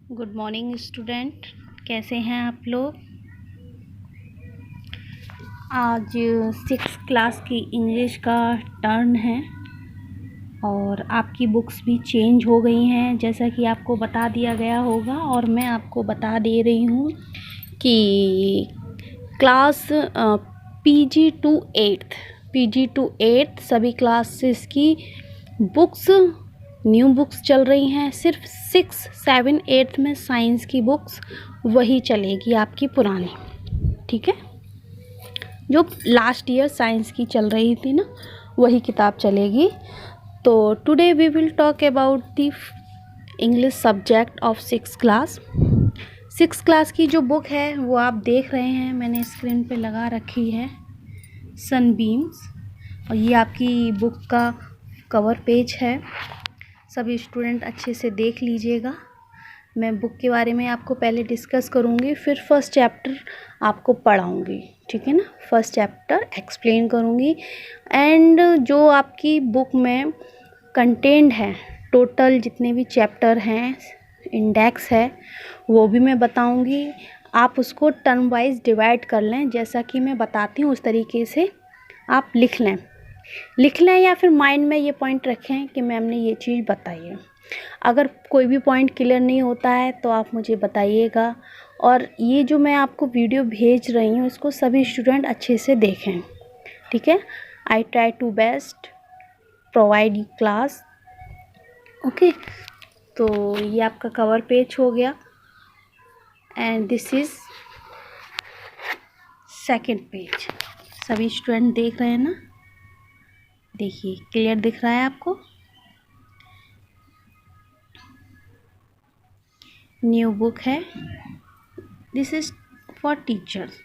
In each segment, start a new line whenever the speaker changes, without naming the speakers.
Good morning student, कैसे हैं आप लोग। आज 6th क्लास की इंग्लिश का टर्न है और आपकी बुक्स भी चेंज हो गई हैं जैसा कि आपको बता दिया गया होगा। और मैं आपको बता दे रही हूँ कि क्लास पीजी टू 8 सभी क्लासेस की बुक्स न्यू बुक्स चल रही हैं। सिर्फ 6, 7, 8 में साइंस की बुक्स वही चलेगी आपकी पुरानी, ठीक है। जो लास्ट ईयर साइंस की चल रही थी ना, वही किताब चलेगी। तो today we will talk about the English subject of 6th class. 6th class की जो बुक है वो आप देख रहे हैं, मैंने स्क्रीन पे लगा रखी है, सनबीम्स। और ये आपकी बुक का कवर पेज है। सभी स्टूडेंट अच्छे से देख लीजिएगा। मैं बुक के बारे में आपको पहले डिस्कस करूँगी, फिर फर्स्ट चैप्टर आपको पढ़ाऊँगी, ठीक है ना। फर्स्ट चैप्टर एक्सप्लेन करूँगी एंड जो आपकी बुक में कंटेंट है, टोटल जितने भी चैप्टर हैं, इंडेक्स है, वो भी मैं बताऊँगी। आप उसको टर्म वाइज डिवाइड कर लें, जैसा कि मैं बताती हूँ उस तरीके से आप लिख लें या फिर माइंड में ये पॉइंट रखें कि मैम ने ये चीज़ बताई है। अगर कोई भी पॉइंट क्लियर नहीं होता है तो आप मुझे बताइएगा। और ये जो मैं आपको वीडियो भेज रही हूँ इसको सभी स्टूडेंट अच्छे से देखें, ठीक है। I try to best provide class, okay. तो ये आपका कवर पेज हो गया and this is second page. सभी स्टूडेंट देख रहे हैं ना, देखिए क्लियर दिख रहा है आपको। न्यू बुक है, this is for teachers,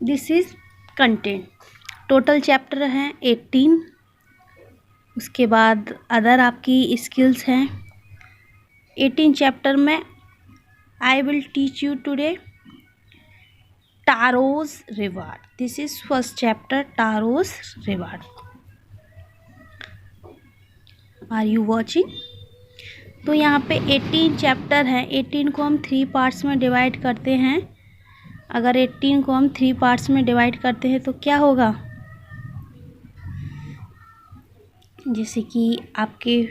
this is content. Total chapter हैं 18। उसके बाद अदर आपकी स्किल्स हैं। 18 चैप्टर में I will teach you today Taro's reward. This is first chapter, Taro's reward. Are you watching. तो यहाँ पे 18 चैप्टर हैं। 18 को हम 3 पार्ट्स में डिवाइड करते हैं। अगर 18 को हम 3 पार्ट्स में डिवाइड करते हैं तो क्या होगा, जैसे कि आपके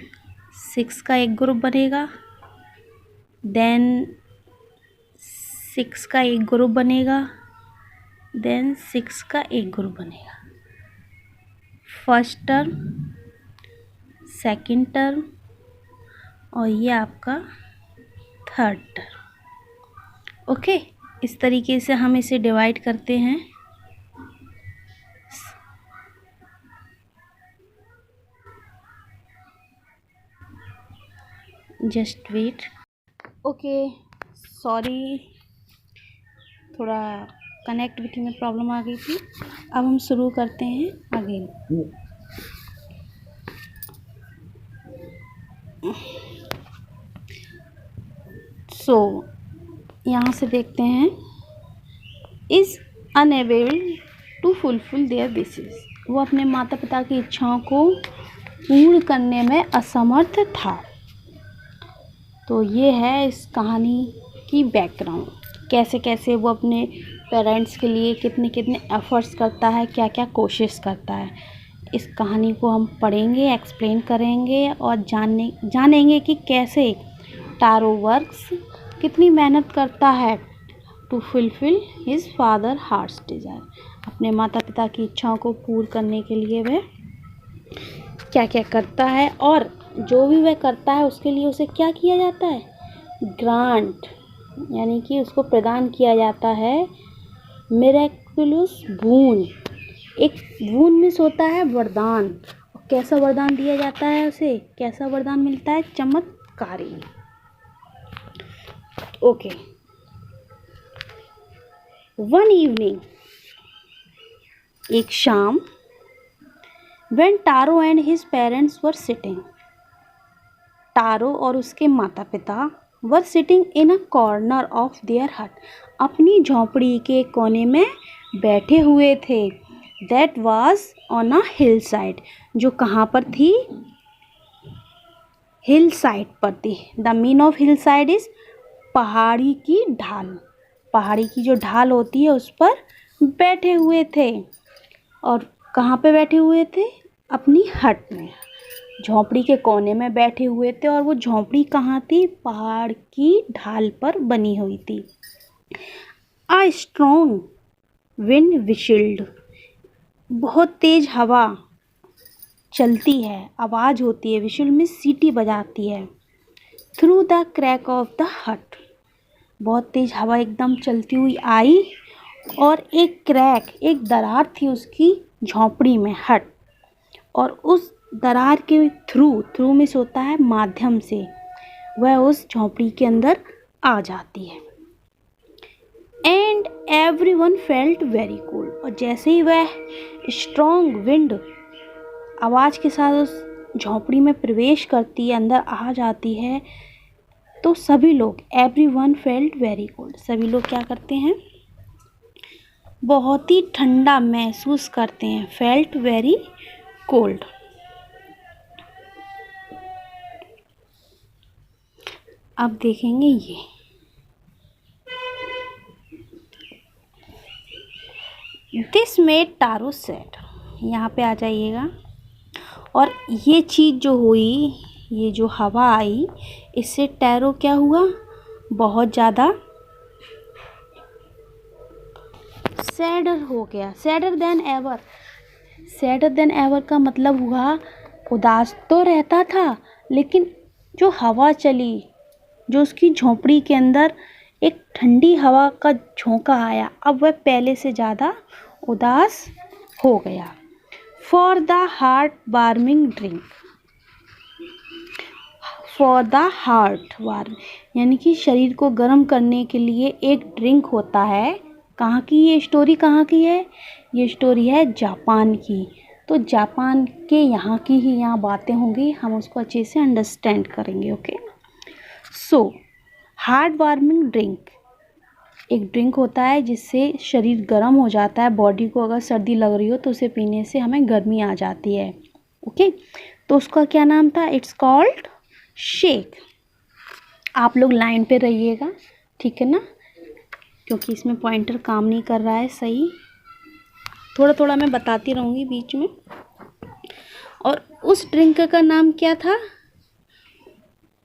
6 का एक ग्रुप बनेगा, देन 6 का एक ग्रुप बनेगा, देन 6 का एक ग्रुप बनेगा। फर्स्ट टर्म, सेकंड टर्म और ये आपका थर्ड टर्म, ओके। इस तरीके से हम इसे डिवाइड करते हैं। Just wait, okay. सॉरी, थोड़ा कनेक्टिविटी में प्रॉब्लम आ गई थी। अब हम शुरू करते हैं अगेन। सो यहाँ से देखते हैं, is unable to fulfil their wishes. वो अपने माता पिता की इच्छाओं को पूर्ण करने में असमर्थ था। तो ये है इस कहानी की बैकग्राउंड, कैसे कैसे वो अपने पेरेंट्स के लिए कितने कितने एफर्ट्स करता है, क्या क्या कोशिश करता है। इस कहानी को हम पढ़ेंगे, एक्सप्लेन करेंगे और जानेंगे कि कैसे टारो वर्क्स, कितनी मेहनत करता है to fulfil his father heart's desire. अपने माता पिता की इच्छाओं को पूर्ण करने के लिए वह क्या क्या करता है, और जो भी वह करता है उसके लिए उसे क्या किया जाता है, ग्रांट, यानी कि उसको प्रदान किया जाता है मिरेकुलस बून। एक बून मिस होता है वरदान। कैसा वरदान दिया जाता है उसे, कैसा वरदान मिलता है, चमत्कारी, ओके। वन इवनिंग, एक शाम, when Taro and his parents were sitting, Taro और उसके माता पिता were sitting in a corner of their hut, अपनी झोंपड़ी के कोने में बैठे हुए थे। That was on a hill side, जो कहाँ पर थी, हिल साइड पर थी। The mean of hill side is पहाड़ी की ढाल। पहाड़ी की जो ढाल होती है उस पर बैठे हुए थे। और कहाँ पे बैठे हुए थे? अपनी हट में, झोंपड़ी के कोने में बैठे हुए थे। और वो झोंपड़ी कहाँ थी? पहाड़ की ढाल पर बनी हुई थी। अ स्ट्रॉन्ग विंड विशिल्ड, बहुत तेज हवा चलती है, आवाज़ होती है, विशिल में सीटी बजाती है। Through the crack of the हट, बहुत तेज हवा एकदम चलती हुई आई और एक क्रैक, एक दरार थी उसकी झोंपड़ी में, हट। और उस दरार के थ्रू मिस होता है माध्यम से, वह उस झोंपड़ी के अंदर आ जाती है। And everyone felt very cold, और जैसे ही वह स्ट्रॉन्ग विंड आवाज़ के साथ उस झोंपड़ी में प्रवेश करती है, अंदर आ जाती है, तो सभी लोग, एवरीवन फेल्ट वेरी कोल्ड, सभी लोग क्या करते हैं? बहुत ही ठंडा महसूस करते हैं। Felt very cold. अब देखेंगे ये दिस मेड टारो सैड, यहाँ पे आ जाइएगा। और ये चीज़ जो हुई, ये जो हवा आई, इससे टैरो क्या हुआ? बहुत ज़्यादा सैडर हो गया। Sadder then ever, sadder then ever का मतलब हुआ उदास तो रहता था, लेकिन जो हवा चली, जो उसकी झोंपड़ी के अंदर एक ठंडी हवा का झोंका आया, अब वह पहले से ज़्यादा उदास हो गया। For the heart warming drink, for the heart warm, यानी कि शरीर को गर्म करने के लिए एक ड्रिंक होता है। कहाँ की ये स्टोरी, कहाँ की है? ये स्टोरी है जापान की। तो जापान के यहाँ की ही यहाँ बातें होंगी, हम उसको अच्छे से अंडरस्टैंड करेंगे। Okay, so heart warming drink एक ड्रिंक होता है जिससे शरीर गर्म हो जाता है। बॉडी को अगर सर्दी लग रही हो तो उसे पीने से हमें गर्मी आ जाती है। ओके, तो उसका क्या नाम था? It's called shake. आप लोग लाइन पे रहिएगा, ठीक है ना, क्योंकि इसमें पॉइंटर काम नहीं कर रहा है सही। थोड़ा थोड़ा मैं बताती रहूँगी बीच में। और उस ड्रिंक का नाम क्या था?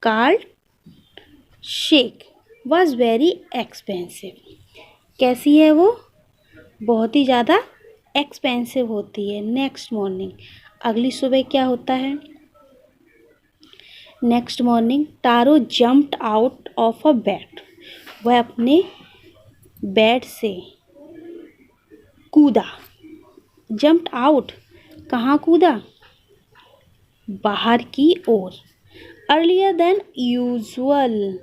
Called shake. Was very expensive. कैसी है वो? बहुत ही ज़्यादा एक्सपेंसिव होती है। नेक्स्ट मॉर्निंग, अगली सुबह क्या होता है? Next morning Taro jumped out of a bed, वह अपने बेड से कूदा। जम्प्ड आउट, कहाँ कूदा? बाहर की ओर। अर्लियर देन यूजुअल,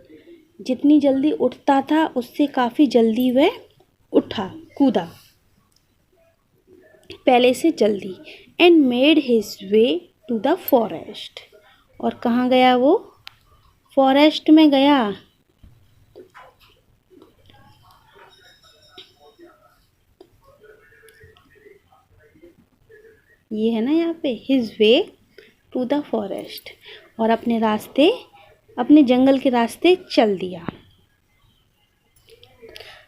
जितनी जल्दी उठता था उससे काफ़ी जल्दी वह उठा, कूदा पहले से जल्दी। And made his way to the forest, और कहाँ गया वो? फॉरेस्ट में गया। ये है ना यहाँ पे, his way to the forest, और अपने रास्ते, अपने जंगल के रास्ते चल दिया।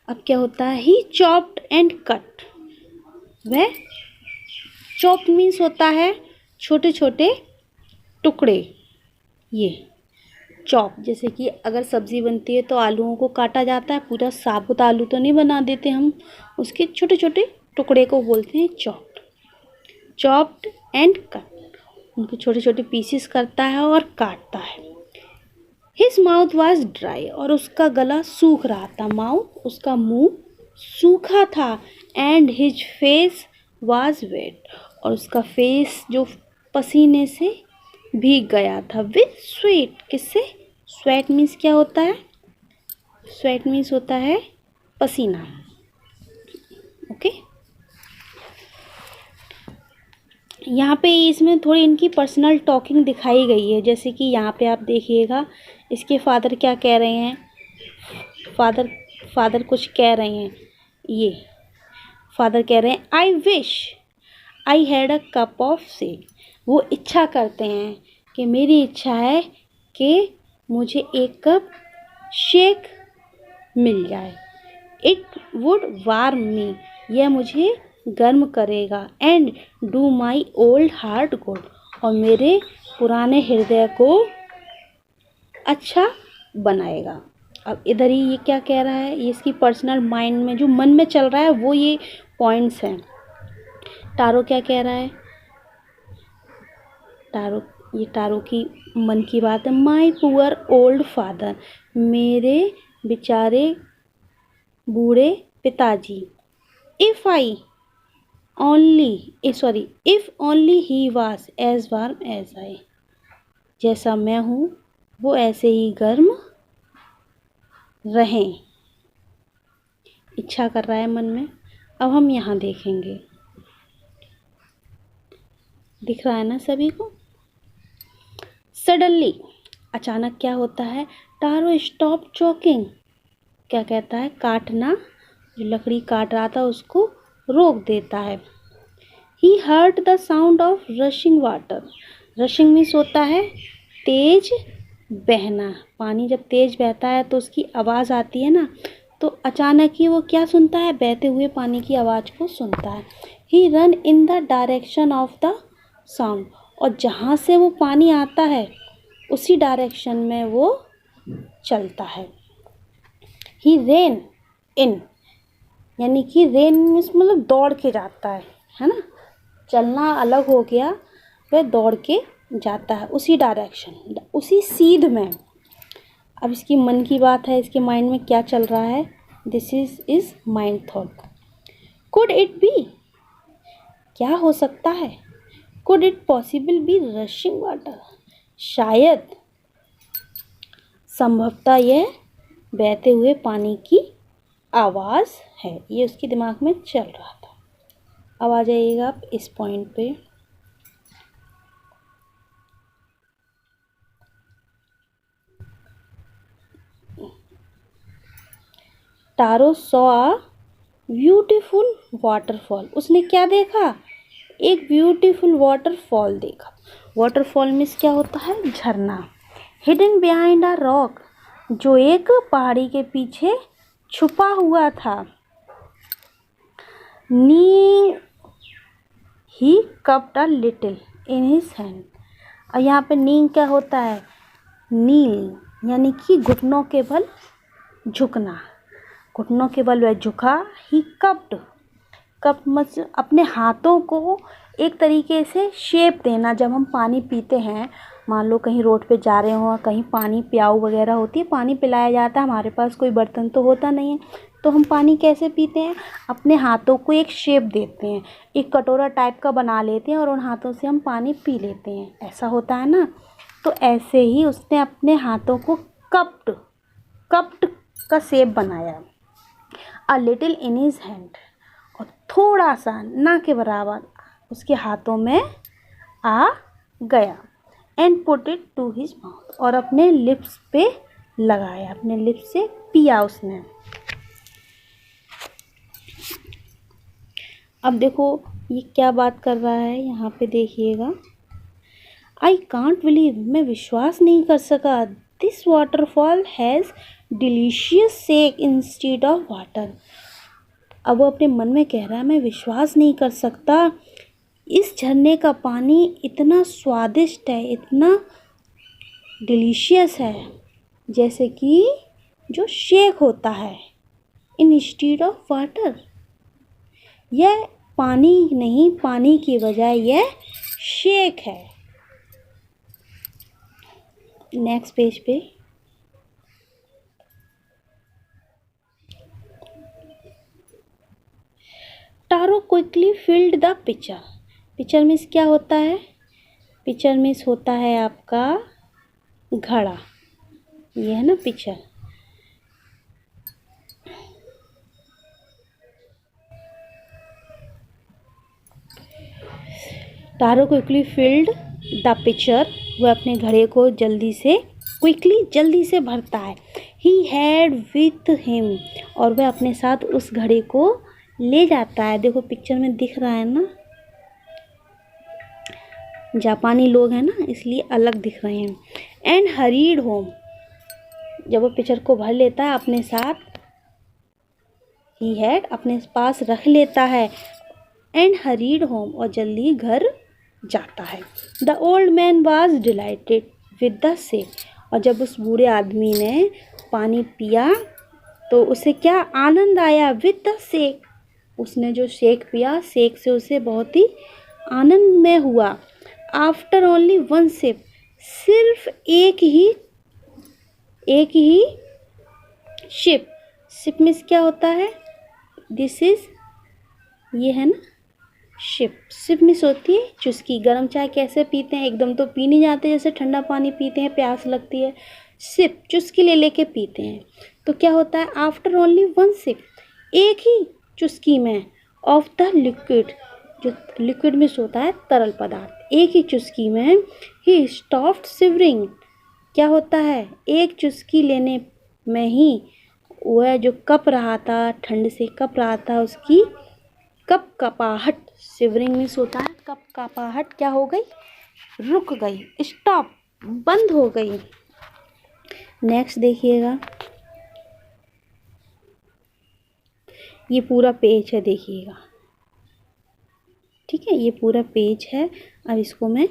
अब क्या होता है? ही चॉप्ड एंड कट, वह चॉप्ड मीन्स होता है छोटे छोटे टुकड़े। ये चॉप, जैसे कि अगर सब्ज़ी बनती है तो आलूओं को काटा जाता है, पूरा साबुत आलू तो नहीं बना देते हम, उसके छोटे छोटे टुकड़े को बोलते हैं चॉप्ड। चॉप्ड एंड कट, उनको छोटे छोटे पीसेस करता है और काटता है। हिज माउथ वॉज ड्राई, और उसका गला सूख रहा था। माउथ, उसका मुंह सूखा था। And his face was wet, और उसका फेस जो पसीने से भीग गया था। विथ स्वेट, किससे? स्वेट मीन्स क्या होता है? स्वेट मीन्स होता है पसीना। ओके, यहाँ पे इसमें थोड़ी इनकी पर्सनल टॉकिंग दिखाई गई है। जैसे कि यहाँ पे आप देखिएगा, इसके फादर क्या कह रहे हैं? फादर कुछ कह रहे हैं। ये फादर कह रहे हैं, I wish I had a cup of shake. वो इच्छा करते हैं कि मेरी इच्छा है कि मुझे एक कप शेक मिल जाए। इट वुड वार्म मी, यह मुझे गर्म करेगा। And do my old heart good, और मेरे पुराने हृदय को अच्छा बनाएगा। अब इधर ही ये क्या कह रहा है, ये इसकी पर्सनल माइंड में जो मन में चल रहा है वो ये पॉइंट्स हैं। टारो क्या कह रहा है, टारो की मन की बात है। माई पुअर ओल्ड फादर, मेरे बेचारे बूढ़े पिताजी। If only he was as warm as I, जैसा मैं हूँ वो ऐसे ही गर्म रहें, इच्छा कर रहा है मन में। अब हम यहाँ देखेंगे, दिख रहा है ना सभी को। सडनली, अचानक क्या होता है, टारो स्टॉप चॉकिंग, क्या कहता है, काटना, जो लकड़ी काट रहा था उसको रोक देता है। He heard the sound of rushing water, rushing means होता है तेज बहना। पानी जब तेज बहता है तो उसकी आवाज़ आती है ना, तो अचानक ही वो क्या सुनता है, बहते हुए पानी की आवाज़ को सुनता है। He ran in the direction of the sound, और जहाँ से वो पानी आता है उसी डायरेक्शन में वो चलता है। ही रेन इन, यानी कि रेन मीन्स मतलब दौड़ के जाता है ना, चलना अलग हो गया, वह दौड़ के जाता है उसी डायरेक्शन, उसी सीध में। अब इसकी मन की बात है, इसके माइंड में क्या चल रहा है, this is mind thought. Could it be, क्या हो सकता है, could it possible be rushing water, शायद संभवतः यह बहते हुए पानी की आवाज़ है, ये उसके दिमाग में चल रहा था। अब आ जाइएगा आप इस पॉइंट पे। Taro saw a beautiful waterfall, उसने क्या देखा, एक ब्यूटीफुल वाटरफॉल देखा। वाटरफॉल मीन्स क्या होता है, झरना। हिडन बिहाइंड अ रॉक, जो एक पहाड़ी के पीछे छुपा हुआ था। Knee he cupped a little in his hand, और यहाँ पे नी क्या होता है, नील यानी कि घुटनों के बल झुकना, घुटनों के बल वह झुका। ही कप्ड मतलब अपने हाथों को एक तरीके से शेप देना। जब हम पानी पीते हैं, मान लो कहीं रोड पे जा रहे हो, कहीं पानी प्याऊ वगैरह होती है, पानी पिलाया जाता है, हमारे पास कोई बर्तन तो होता नहीं है, तो हम पानी कैसे पीते हैं, अपने हाथों को एक शेप देते हैं, एक कटोरा टाइप का बना लेते हैं और उन हाथों से हम पानी पी लेते हैं, ऐसा होता है ना। तो ऐसे ही उसने अपने हाथों को कप्ड का शेप बनाया। अ लिटिल इन हिज हैंड, और थोड़ा सा ना के बराबर उसके हाथों में आ गया। And put it to his mouth, और अपने लिप्स पे लगाया, अपने लिप्स से पिया उसने। अब देखो ये क्या बात कर रहा है, यहाँ पे देखिएगा। आई कांट बिलीव, मैं विश्वास नहीं कर सका, this waterfall has delicious shake instead of water. अब वो अपने मन में कह रहा है, मैं विश्वास नहीं कर सकता, इस झरने का पानी इतना स्वादिष्ट है, इतना डिलीशियस है, जैसे कि जो शेक होता है इंस्टेड ऑफ वाटर। यह पानी नहीं, पानी की बजाय यह शेक है। नेक्स्ट पेज पे Taro quickly filled the pitcher. Pitcher means क्या होता है, पिचर मीन्स होता है आपका घड़ा, ये है ना pitcher. Taro quickly filled the pitcher, वह अपने घड़े को जल्दी से भरता है। ही हैड विथ हिम, और वह अपने साथ उस घड़े को ले जाता है। देखो पिक्चर में दिख रहा है ना, जापानी लोग हैं ना, इसलिए अलग दिख रहे हैं। एंड हरीड होम, जब वो पिक्चर को भर लेता है अपने साथ, ही हैड अपने पास रख लेता है। एंड हरीड होम, और जल्दी घर जाता है। The old man was dilated with the shake, और जब उस बूढ़े आदमी ने पानी पिया तो उसे क्या आनंद आया। विद द शेक, उसने जो शेक पिया, शेक से उसे बहुत ही आनंद में हुआ। आफ्टर ओनली वन सिप, सिर्फ एक ही शिप, शिप में क्या होता है, दिस इज, ये है ना शिप। शिप मिस होती है चुस्की। गर्म चाय कैसे पीते हैं, एकदम तो पी नहीं जाते, जैसे ठंडा पानी पीते हैं प्यास लगती है। सिप, चुस्की ले लेके पीते हैं। तो क्या होता है, आफ्टर ओनली वन सिप, एक ही चुस्की में, ऑफ द लिक्विड, जो लिक्विड मिस होता है तरल पदार्थ, एक ही चुस्की में ही स्टॉप्ड शिवरिंग, क्या होता है, एक चुस्की लेने में ही वह जो कप रहा था, ठंड से कप रहा था, उसकी कप कपाहट, शिवरिंग मिस होता है कप कपाहट, क्या हो गई, रुक गई, स्टॉप, बंद हो गई। नेक्स्ट देखिएगा, ये पूरा पेज है, देखिएगा, ठीक है, ये पूरा पेज है। अब इसको मैं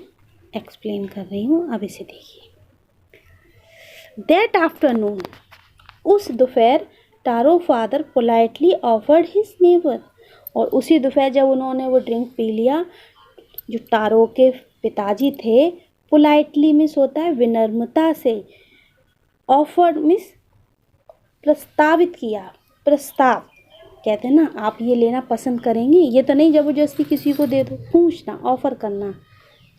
एक्सप्लेन कर रही हूँ, अब इसे देखिए। दैट आफ्टरनून, उस दोपहर, Taro father politely offered his neighbour, और उसी दोपहर जब उन्होंने वो ड्रिंक पी लिया, जो टारो के पिताजी थे, पोलाइटली मिस होता है विनम्रता से, ऑफर्ड मिस प्रस्तावित किया, प्रस्ताव कहते हैं ना, आप ये लेना पसंद करेंगी, ये तो नहीं ज़बरदस्ती किसी को दे दो, पूछना, ऑफ़र करना,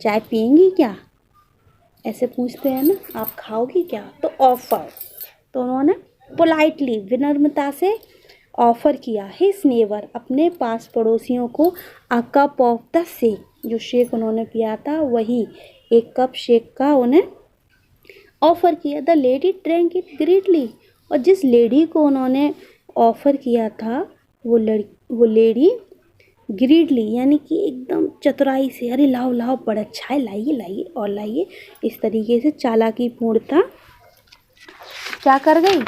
चाय पियेंगी क्या, ऐसे पूछते हैं ना, आप खाओगी क्या, तो ऑफ़र। तो उन्होंने पोलाइटली, विनम्रता से ऑफ़र किया, हिज नेबर, अपने पास पड़ोसियों को, a cup of the shake, जो शेक उन्होंने पिया था वही एक कप शेक का उन्हें ऑफ़र किया। The lady drank it greatly, और जिस लेडी को उन्होंने ऑफ़र किया था वो लेडी ग्रीडली, यानी कि एकदम चतुराई से, अरे लाओ लाओ बड़ा अच्छा है, लाइए लाइए और लाइए, इस तरीके से चालाकी पूर्णता क्या कर गई,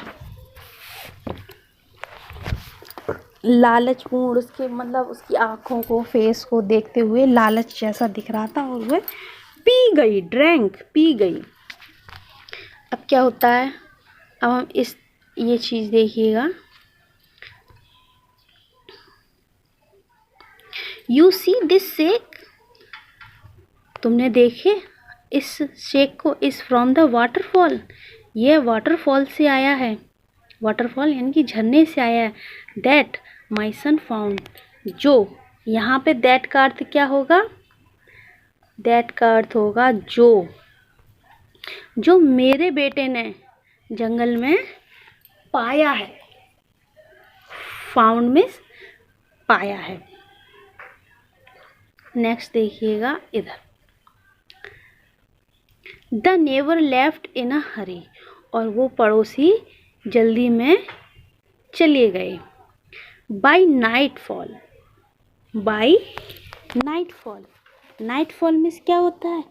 लालचपूर्ण, उसके मतलब उसकी आँखों को, फेस को देखते हुए लालच जैसा दिख रहा था, और वह पी गई, ड्रैंक, पी गई। अब क्या होता है, अब हम ये चीज़ देखिएगा, यू सी दिस शेक, तुमने देखे इस शेक को, इस फ्रॉम द वाटरफॉल, यह वाटरफॉल से आया है, वाटरफॉल यानी कि झरने से आया है। दैट माई सन फाउंड, जो, यहाँ पे दैट का अर्थ क्या होगा, दैट का अर्थ होगा जो मेरे बेटे ने जंगल में पाया है, फाउंड मीन्स पाया है। नेक्स्ट देखिएगा इधर, the neighbour left in a hurry, और वो पड़ोसी जल्दी में चले गए। By nightfall, by nightfall, nightfall means क्या होता है,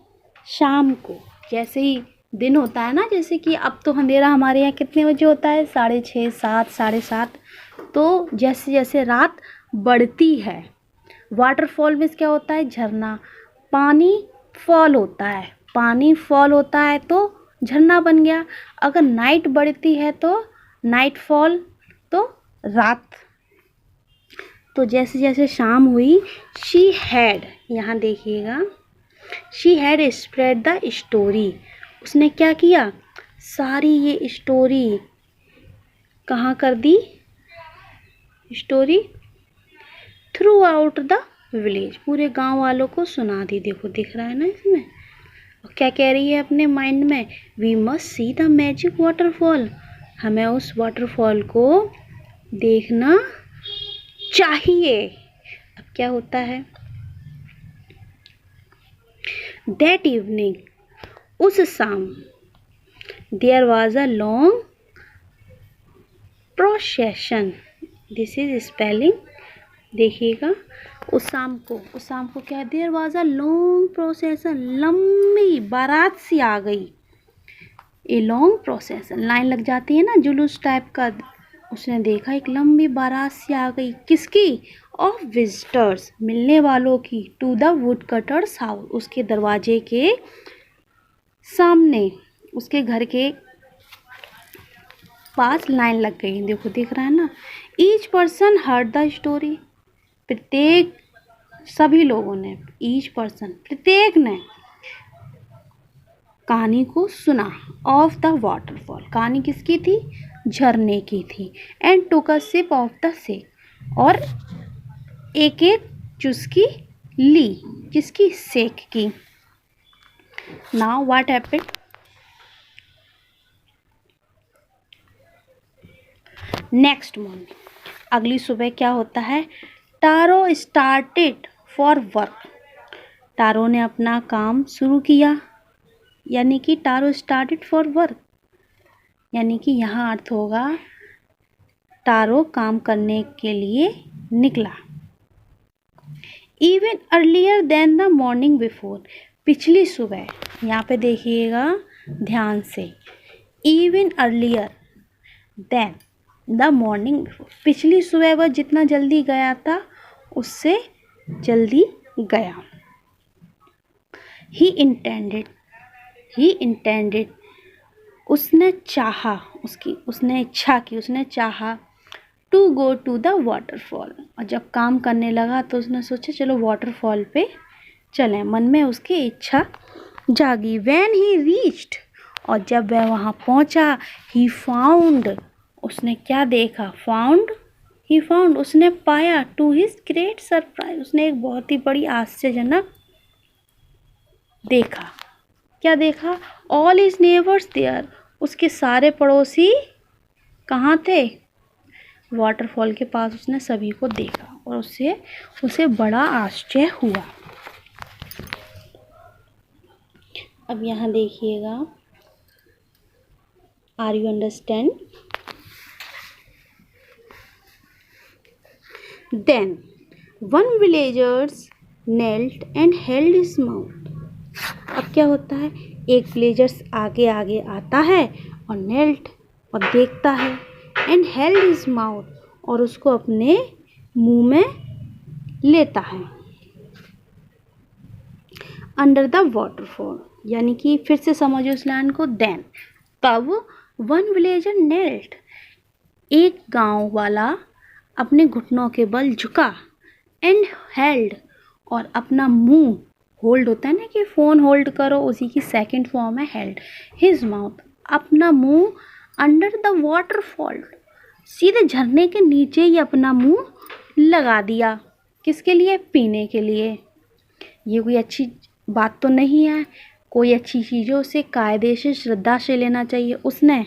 शाम को, जैसे ही दिन होता है ना, जैसे कि अब तो अंधेरा हमारे यहाँ कितने बजे होता है, 6:30, 7, 7:30, तो जैसे जैसे रात बढ़ती है, वाटरफॉल मीन्स क्या होता है, झरना, पानी फॉल होता है, पानी फॉल होता है तो झरना बन गया। अगर नाइट बढ़ती है तो नाइटफॉल, तो रात। तो जैसे जैसे शाम हुई, शी हैड, यहाँ देखिएगा, she had spread the story, उसने क्या किया, सारी ये स्टोरी कहाँ कर दी, story throughout the village, पूरे गांव वालों को सुना दी। देखो दिख रहा है ना इसमें, और क्या कह रही है अपने माइंड में, we must see the magic waterfall, हमें उस वाटरफॉल को देखना चाहिए। अब क्या होता है, दैट इवनिंग, उस शाम, there was a long procession, this is spelling देखिएगा, उस शाम को क्या, there was a long procession, लंबी बारात सी आ गई। ए लॉन्ग प्रोसेसन, लाइन लग जाती है ना जुलूस टाइप का। उसने देखा एक लंबी बारात सी आ गई, किसकी, ऑफ विजिटर्स, मिलने वालों की, to the wood cutter's house, उसके दरवाजे के सामने, उसके घर के पास लाइन लग गई। देखो दिख रहा है ना। Each person heard the story, प्रत्येक, सभी लोगों ने, ईच पर्सन, प्रत्येक ने कहानी को सुना। ऑफ द वाटरफॉल, कहानी किसकी थी, झरने की थी। And took a sip of the sake, और एक एक चुस्की ली, किसकी, सेक की। Now what happened, next morning, अगली सुबह क्या होता है, Taro started for work, Taro ने अपना काम शुरू किया, यानी कि टारो स्टार्टेड फॉर वर्क, यानी कि यहाँ अर्थ होगा टारो काम करने के लिए निकला। Even earlier than the morning before, पिछली सुबह, यहाँ पे देखिएगा ध्यान से, even earlier than the morning before, पिछली सुबह वह जितना जल्दी गया था उससे जल्दी गया। ही इंटेंडेड, उसने चाहा, उसने इच्छा की, उसने चाहा, to go to the waterfall, और जब काम करने लगा तो उसने सोचा चलो वाटरफॉल पे चलें, मन में उसकी इच्छा जागी। व्हेन ही रीच्ड, और जब वह वहाँ पहुँचा, ही फाउंड, उसने क्या देखा, ही फाउंड, उसने पाया, टू हिज ग्रेट सरप्राइज, उसने एक बहुत ही बड़ी आश्चर्यजनक देखा। क्या देखा, ऑल हिज नेबर्स देयर, उसके सारे पड़ोसी कहाँ थे, वाटरफॉल के पास, उसने सभी को देखा और उसे बड़ा आश्चर्य हुआ। अब यहाँ देखिएगा, are you understand. Then one villagers knelt and held his mouth, अब क्या होता है, एक विलेजर्स आगे आगे आता है और नेल्ट, और देखता है, एंड हेल्ड हिज माउथ, और उसको अपने मुंह में लेता है। अंडर द वाटरफॉल, यानी कि फिर से समझो उस लाइन को। देन, तब वन विलेजर नेल्ट, एक गांव वाला अपने घुटनों के बल झुका, एंड हेल्ड, और अपना मुंह, होल्ड होता है ना कि फ़ोन होल्ड करो, उसी की सेकंड फॉर्म है हेल्ड, हिज माउथ, अपना मुंह, अंडर द वाटरफॉल, सीधे झरने के नीचे ही अपना मुंह लगा दिया, किसके लिए, पीने के लिए। ये कोई अच्छी बात तो नहीं है, कोई अच्छी चीज़ों से कायदे से श्रद्धा से लेना चाहिए, उसने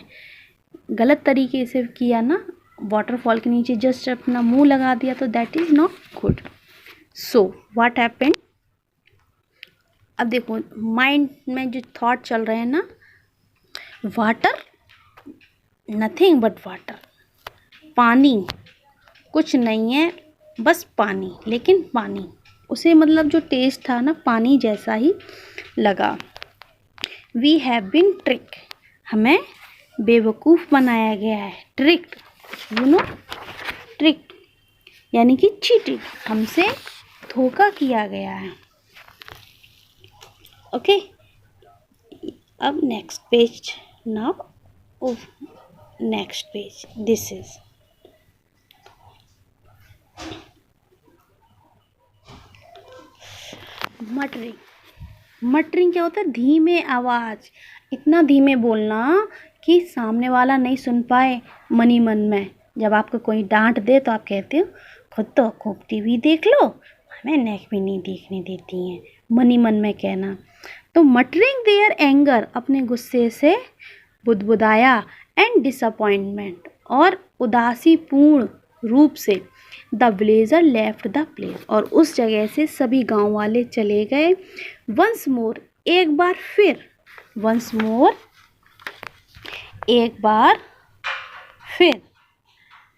गलत तरीके से किया ना, वाटरफॉल के नीचे जस्ट अपना मुंह लगा दिया, तो that is not good. So what happened, अब देखो माइंड में जो थॉट चल रहे हैं ना, वाटर, नथिंग बट वाटर, पानी, कुछ नहीं है बस पानी, लेकिन पानी, उसे मतलब जो टेस्ट था ना पानी जैसा ही लगा। वी हैव बीन ट्रिक, हमें बेवकूफ़ बनाया गया है, ट्रिक्ड, यू नो, ट्रिक्ड यानी कि चीटिंग, हमसे धोखा किया गया है। ओके, अब next page, now next page, this is muttering. Muttering क्या होता है, धीमे आवाज़, इतना धीमे बोलना कि सामने वाला नहीं सुन पाए, मनी मन में। जब आपको कोई डांट दे तो आप कहते हो खुद तो खूब टीवी देख लो, हमें नेक भी नहीं देखने देती हैं, मनी मन में कहना। तो मटरिंग देयर एंगर, अपने गुस्से से बुदबुदाया, एंड डिसअपॉइंटमेंट, और उदासीपूर्ण रूप से, the villager left the place, और उस जगह से सभी गांव वाले चले गए। वंस मोर, एक बार फिर, वंस मोर, एक बार फिर,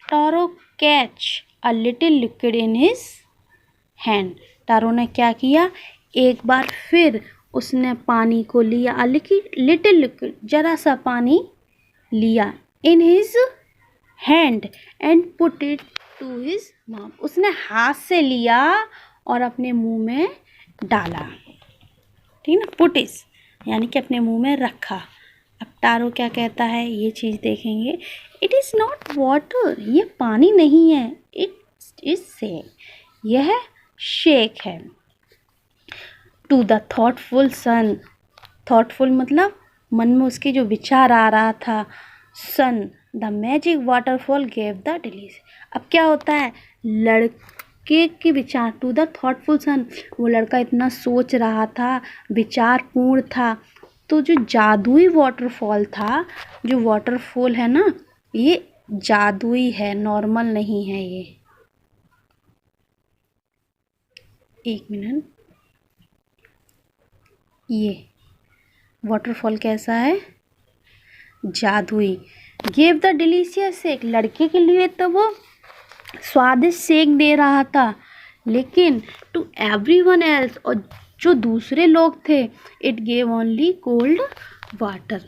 Taro catch a little liquid in his hand. Taro ने क्या किया, एक बार फिर उसने पानी को लिया, लिटिल लिक्विड, जरा सा पानी लिया in his hand and put it to his mouth. उसने हाथ से लिया और अपने मुंह में डाला, ठीक ना, पुट इज यानी कि अपने मुंह में रखा। अब टारो क्या कहता है, ये चीज़ देखेंगे। इट इज़ नॉट वाटर, ये पानी नहीं है, इट इज शेक, यह शेक है। To the thoughtful son, thoughtful मतलब मन में उसके जो विचार आ रहा था, son the magic waterfall gave the delicious. अब क्या होता है, लड़के के विचार, टू द थॉटफुल सन, वो लड़का इतना सोच रहा था, विचारपूर्ण था, तो जो जादुई वाटरफॉल था, जो वाटरफॉल है ना, ये जादुई है, नॉर्मल नहीं है ये। एक मिनट, ये वाटरफॉल कैसा है, जादुई। गिव द डिलीशियस शेक, लड़के के लिए तो वो स्वादिष्ट शेक दे रहा था, लेकिन टू एवरीवन एल्स, और जो दूसरे लोग थे, it gave only cold water.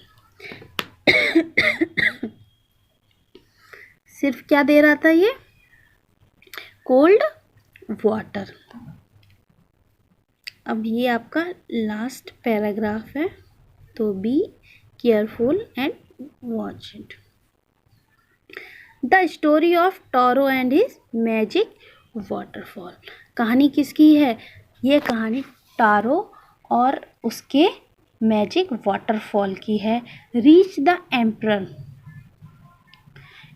सिर्फ क्या दे रहा था ये, कोल्ड वाटर। अब ये आपका लास्ट पैराग्राफ है, तो be careful and watch it. The story of Taro and his magic waterfall. कहानी किसकी है, ये कहानी टारो और उसके मैजिक वाटरफॉल की है। रीच द एम्परर,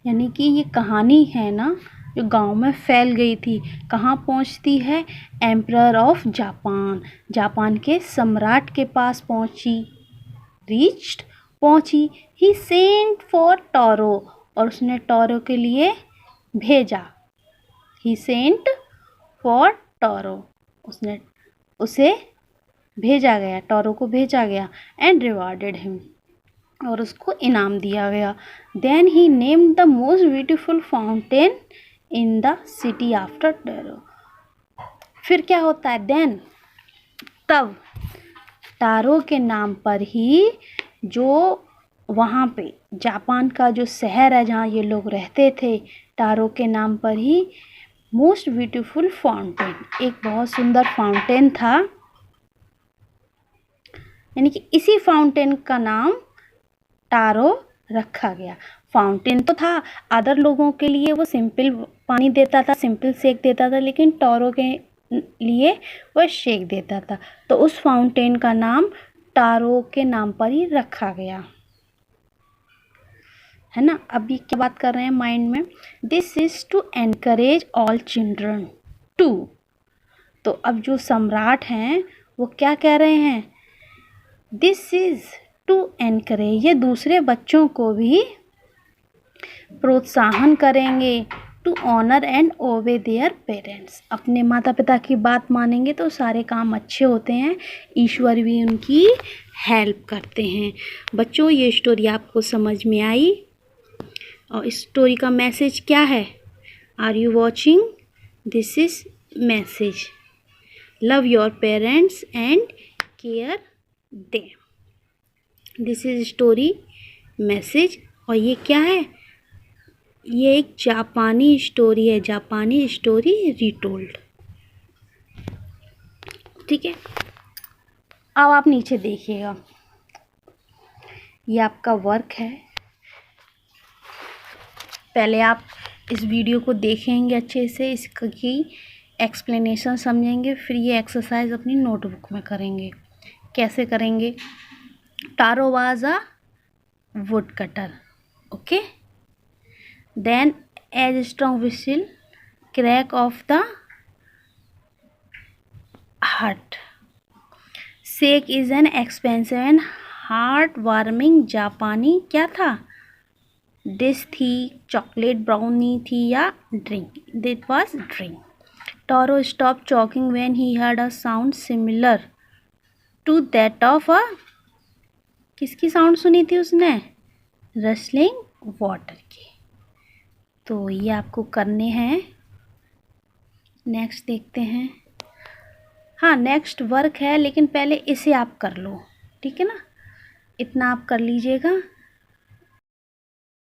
यानी कि ये कहानी है ना, जो गांव में फैल गई थी, कहाँ पहुंचती है, एम्परर ऑफ जापान, जापान के सम्राट के पास पहुंची। रीच्ड, पहुंची। ही सेंट फॉर टारो, और उसने टारो के लिए भेजा। ही सेंट फॉर टारो, उसने उसे भेजा गया, टारो को भेजा गया। एंड रिवार्डेड हिम, और उसको इनाम दिया गया। Then he named the most beautiful fountain in the city after Taro. फिर क्या होता है, देन, तब टारो के नाम पर ही, जो वहाँ पे जापान का जो शहर है जहाँ ये लोग रहते थे, टारो के नाम पर ही मोस्ट ब्यूटीफुल फाउंटेन, एक बहुत सुंदर फाउंटेन था, यानी कि इसी फाउंटेन का नाम टारो रखा गया। फाउंटेन तो था, अदर लोगों के लिए वो सिंपल पानी देता था, सिंपल शेक देता था, लेकिन टारो के लिए वह शेक देता था, तो उस फाउंटेन का नाम टारो के नाम पर ही रखा गया, है ना। अभी क्या बात कर रहे हैं माइंड में, this is to encourage all children to. तो अब जो सम्राट हैं वो क्या कह रहे हैं, दिस इज टू एनकरेज, ये दूसरे बच्चों को भी प्रोत्साहन करेंगे, to honour and obey their parents, अपने माता पिता की बात मानेंगे तो सारे काम अच्छे होते हैं, ईश्वर भी उनकी हेल्प करते हैं। बच्चों, ये स्टोरी आपको समझ में आई, और इस स्टोरी का मैसेज क्या है, are you watching, this is message, love your parents and care them. This is story message, और ये क्या है, ये एक जापानी स्टोरी है, जापानी स्टोरी रीटोल्ड, ठीक है। अब आप नीचे देखिएगा, ये आपका वर्क है, पहले आप इस वीडियो को देखेंगे अच्छे से, इसकी एक्सप्लेनेशन समझेंगे, फिर ये एक्सरसाइज अपनी नोटबुक में करेंगे। कैसे करेंगे, Taro was a wood cutter, okay, then as strong whistle crack of the heart, sake is an expensive and heart warming जापानी क्या था, डिश थी, चॉकलेट ब्राउनी थी, या drink, it was drink. Taro stop choking when he heard a sound similar to that of a, किसकी sound सुनी थी उसने, रसलिंग वाटर की। तो ये आपको करने हैं, नेक्स्ट देखते हैं। हाँ नेक्स्ट वर्क है, लेकिन पहले इसे आप कर लो, ठीक है ना। इतना आप कर लीजिएगा।